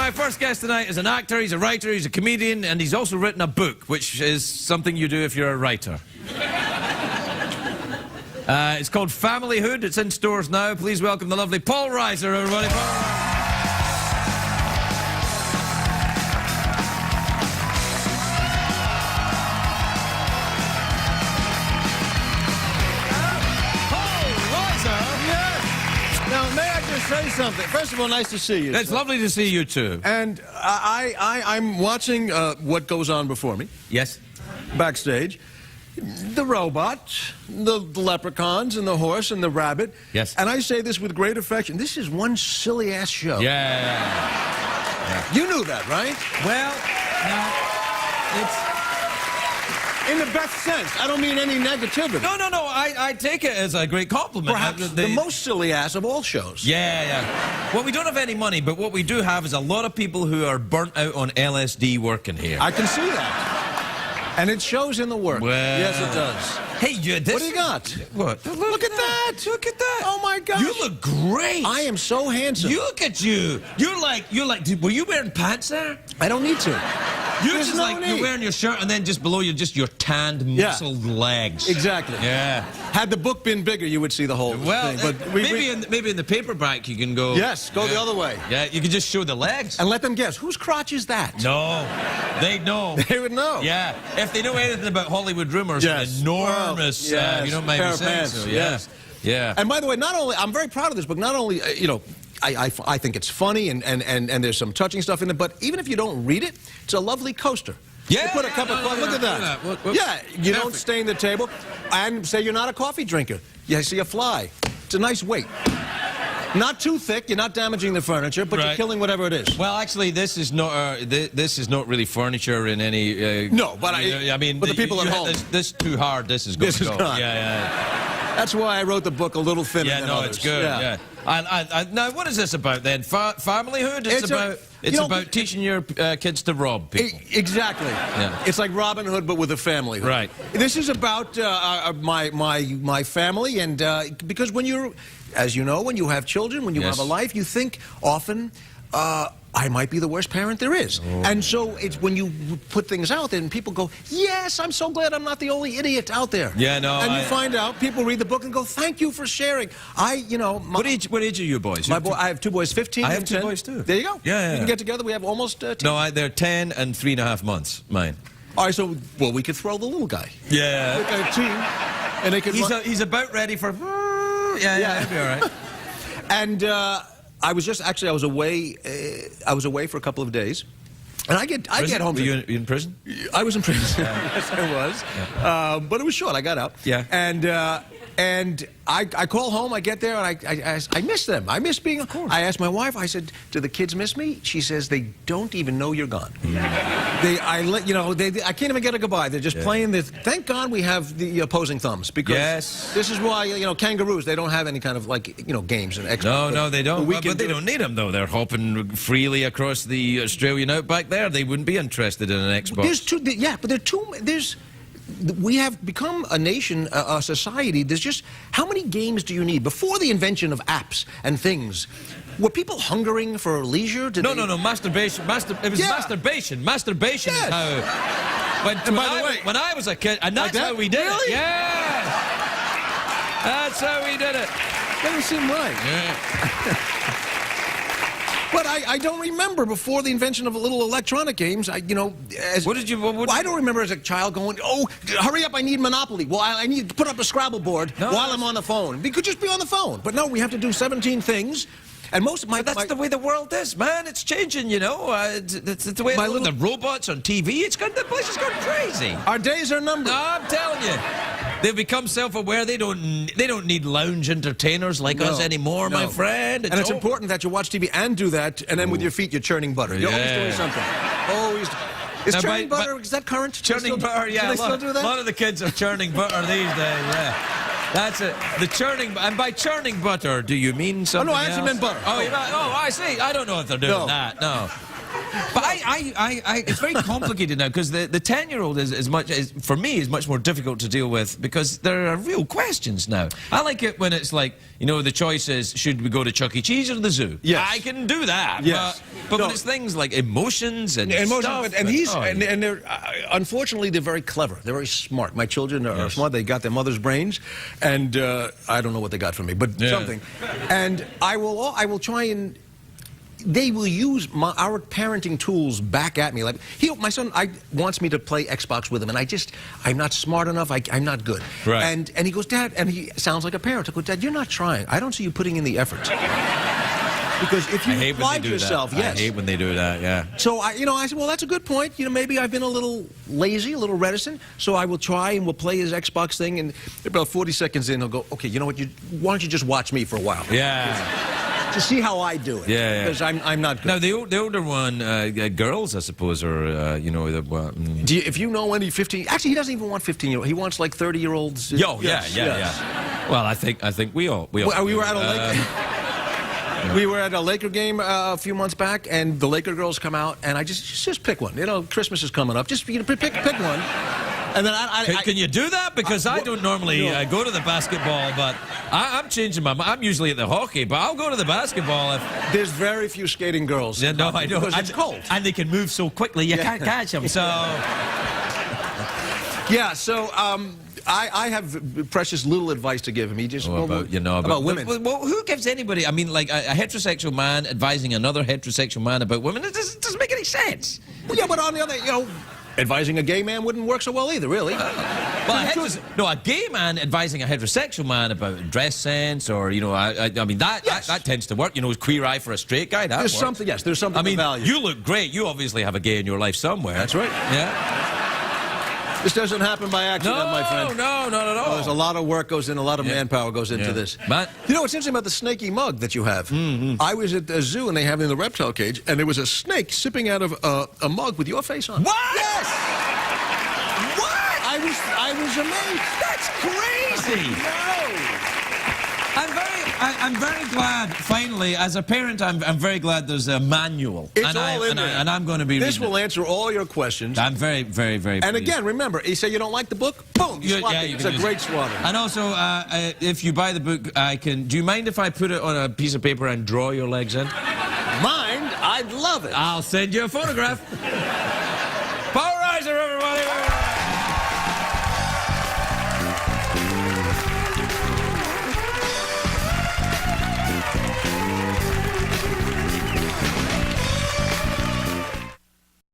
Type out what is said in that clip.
my first guest tonight is an actor, he's a writer, he's a comedian, and he's also written a book, which is something you do if you're a writer. It's called Familyhood. It's in stores now. Please welcome the lovely Paul Reiser, everybody. Now, may I just say something? First of all, nice to see you. It's lovely to see you too. And I'm watching what goes on before me. Yes. Backstage. The robot, the leprechauns, and the horse, and the rabbit. Yes. And I say this with great affection. This is one silly-ass show. Yeah. You knew that, right? Well, now, it's... In the best sense. I don't mean any negativity. No. I take it as a great compliment. Perhaps the most silly-ass of all shows. Yeah. Well, we don't have any money, but what we do have is a lot of people who are burnt out on LSD working here. I can see that. And it shows in the work. Well, yes, it does. Hey, this... What do you got? What? Look at that. Look at that. Oh, my gosh. You look great. I am so handsome. You look at you. You're like, were you wearing pants there? I don't need to. You're just like, you're wearing your shirt and then just below you, just your tanned, muscled legs. Exactly. Yeah. Had the book been bigger, you would see the whole well, thing. But maybe in the paperback you can go... Yes, go the other way. Yeah, you can just show the legs. And let them guess, whose crotch is that? No, they'd know. They would know. Yeah, if they know anything about Hollywood rumors, yes. Enormous, yes. You don't mind me saying so. Yes. Yeah. And by the way, not only, I'm very proud of this book, not only, I think it's funny and there's some touching stuff in it, but even if you don't read it, it's a lovely coaster. Yeah, you put a cup of coffee. Look at that. Yeah, you don't stain the table. And say you're not a coffee drinker. You see a fly. It's a nice weight. Not too thick. You're not damaging the furniture, but you're killing whatever it is. Well, actually, this is not really furniture in any. No, but I mean, but the people at home. This too hard. This is going to go. Not. Yeah. That's why I wrote the book a little thinner than others. It's good. Yeah. Now, what is this about then? Familyhood? It's about teaching your kids to rob people. Exactly. Yeah. It's like Robin Hood, but with a family. Right. This is about my family, and because when you're, as you know, when you have children, when you have a life, you think often, I might be the worst parent there is. Oh. And so it's when you put things out there and people go, yes, I'm so glad I'm not the only idiot out there. Yeah, no. And you find out, people read the book and go, thank you for sharing. What age are you boys? I have two boys, 15 I have and 2 10. boys too. There you go. Yeah. We can get together. We have almost 10. No, they're 10 and 3.5 months, mine. All right, so, well, we could throw the little guy. Yeah. Look at a team. And they could he's about ready for... Yeah, he'll be all right. And I was away for a couple of days, and I get home. Were you in prison? I was in prison. Yes, I was. Yeah. But it was short. I got out. Yeah. And I call home. I get there, and I miss them. I miss being. Of course. I asked my wife. I said, "Do the kids miss me?" She says, "They don't even know you're gone. I can't even get a goodbye. They're just playing this. Thank God we have the opposing thumbs, because this is why kangaroos, they don't have any kind of games and Xbox. No, they don't. But they don't need them though. They're hopping freely across the Australian outback there. They wouldn't be interested in an Xbox. We have become a nation, a society. There's just, how many games do you need? Before the invention of apps and things, were people hungering for leisure? No, masturbation. It was masturbation. Masturbation is how... When I was a kid, and that's how we did it. Yeah! That's how we did it. Doesn't seem right. Yeah. But I don't remember before the invention of little electronic games. I don't remember as a child going, "Oh, hurry up! I need Monopoly." Well, I need to put up a Scrabble board while I'm on the phone. We could just be on the phone, but no, we have to do 17 things. And most of that's the way the world is, man. It's changing, It's the way the robots on TV. The place is going crazy. Our days are numbered. No, I'm telling you. They've become self-aware. They don't need lounge entertainers like us anymore, my friend. It's important that you watch TV and do that, and then with your feet you're churning butter. You're always doing something. Always. Is churning butter, is that current? Churning butter, yeah. Do they still do that? A lot of the kids are churning butter these days, yeah. That's it. The churning, and by churning butter, do you mean something I actually meant butter. Oh, I see. I don't know if they're doing that. No. But it's very complicated now because the 10-year-old for me is much more difficult to deal with because there are real questions now. I like it when it's like, you know, the choice is, should we go to Chuck E. Cheese or the zoo? Yes. I can do that. Yes. But when it's things like emotions and stuff, and they're unfortunately they're very clever. They're very smart. My children are smart. They got their mother's brains, and I don't know what they got from me, but something. And I will try and. They will use our parenting tools back at me. Like my son wants me to play Xbox with him, and I'm not smart enough. I'm not good. Right. And he goes, Dad, and he sounds like a parent. I go, Dad, you're not trying. I don't see you putting in the effort. Because if you applied yourself, I hate when they do that. Yeah. So I said, well, that's a good point. You know, maybe I've been a little lazy, a little reticent. So I will try and we'll play his Xbox thing. And about 40 seconds in, he'll go, okay, you know what? Why don't you just watch me for a while? Yeah. To see how I do it. Yeah. Because I'm not good. Now the older one, girls, I suppose, are If you know any 15, actually he doesn't even want 15-year-olds. He wants like 30-year-olds. Yeah. Well, I think we all. We were at a Laker. We were at a Laker game a few months back, and the Laker girls come out, and I just pick one. You know, Christmas is coming up. Just pick one. And then can you do that? Because I don't normally go to the basketball, but I'm changing my mind. I'm usually at the hockey, but I'll go to the basketball if... There's very few skating girls. Yeah, no, I know. Because it's cold. And they can move so quickly, you can't catch them, so... Yeah, so I have precious little advice to give him. He just... about women. Well, who gives anybody... I mean, like, a heterosexual man advising another heterosexual man about women, it doesn't make any sense. Well, yeah, but on the other... advising a gay man wouldn't work so well either, really. A gay man advising a heterosexual man about dress sense, or I mean that tends to work. You know, queer eye for a straight guy. There's something. Yes, there's something. I mean, to value. you look great. You obviously have a gay in your life somewhere. That's right. Yeah. This doesn't happen by accident, my friend. No, not at all. Well, there's a lot of work goes in, a lot of manpower goes into this. But you know what's interesting about the snaky mug that you have? I was at the zoo and they have it in the reptile cage, and there was a snake sipping out of a mug with your face on it. What? Yes. What? I was amazed. That's crazy. No. I'm very glad, finally, as a parent, I'm very glad there's a manual. It's all in there. And I'm going to be This will answer all your questions. I'm very, very, very And pleased. again, remember, you say you don't like the book? Boom, you swap it. It's a great swap. And also, if you buy the book, do you mind if I put it on a piece of paper and draw your legs in? Mind? I'd love it. I'll send you a photograph.